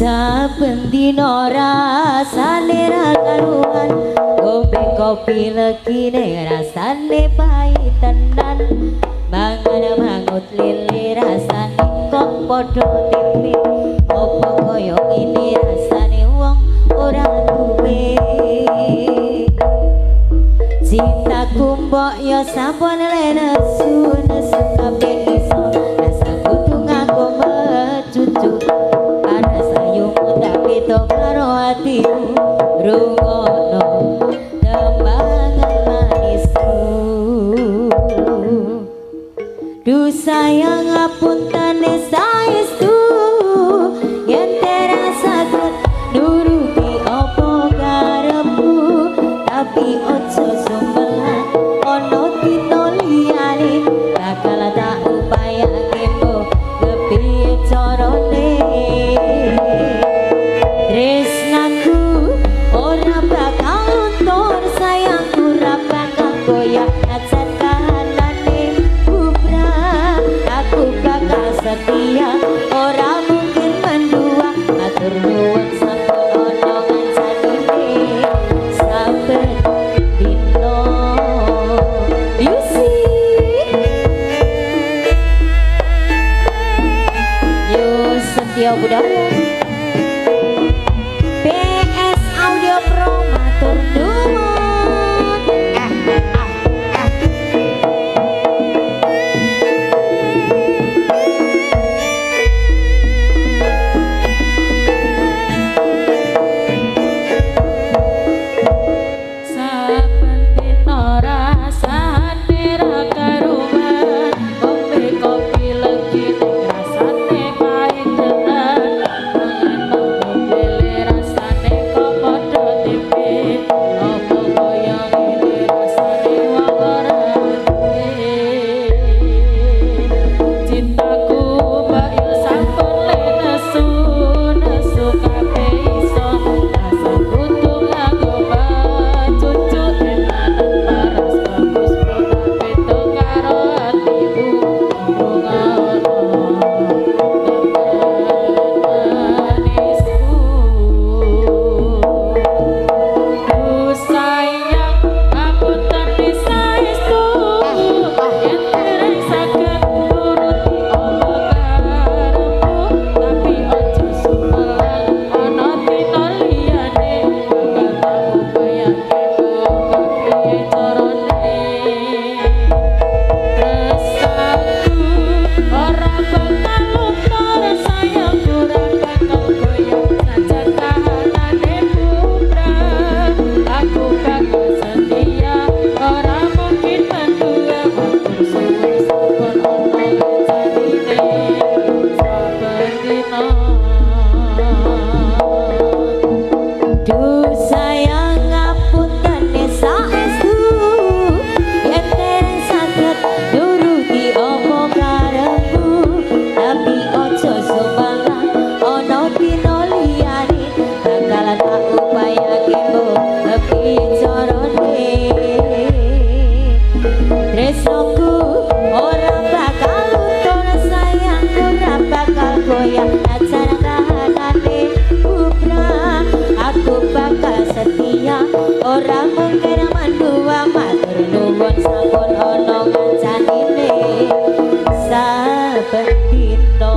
saben dina rasane ra karuan ngombe kopi legine rasane pahit tenan mangan mangut lili rasane kok padha tipis opo koyo ini rasane wong ora duwe cintaku mbok yo sampun lenesu nesu kabeh iso rasa kudu nganggo mecucu ana sayumu tak beda karo atimu rungono tembangan manisku duh sayang ngapuntene saestu yen terasakit nuruti apa karepmu tapi ojo sumbelan ono dino liyane bakal tak upayake mbok kepiye carane tresnaku ora bakal luntur sayangku ora bakal goyah najan kahanane bubra aku bakal setia ora mungkin mendua matur nuwun sampun ono ngancanine saben dino you see yo setia budaya PS Audio Pro matur nuwun saben dina rasane ra karuan ngombe kopi legine rasane pahit tenan mangan mangut lele rasane kok padha tipis opo koyo ngene rasane wong ora duwe cintaku mbak yo sampun lenesu nesu kabeh iso rasa kudu nganggo cucu tenan paras bagus tak beda karo atimu rungono manisku duh sayang aku tapi saestu yen dereng saged nuruti apa karepmu tapi ojo sumbelan ana dina liyane bakal tak upayake mbok kepiye carane resaku ora bakal luntur sayangku ora bakal goyah najan kahanane bubra aku bakal setia ora mungkin mendua matur suwun sampun ono ngancanine saben dina duh sayang ngapuntene saestu yen dereng saged nuruti apa karepmu tapi ojo sumbelan ono dino liyane bakal tak upayake mbok kepiye carane tresnaku ora bakal luntur sayangku ora bakal goyah najan kahanane bubra aku bakal setia ora mungkin mandua matur nuwun sampun ono ngancanine saben dina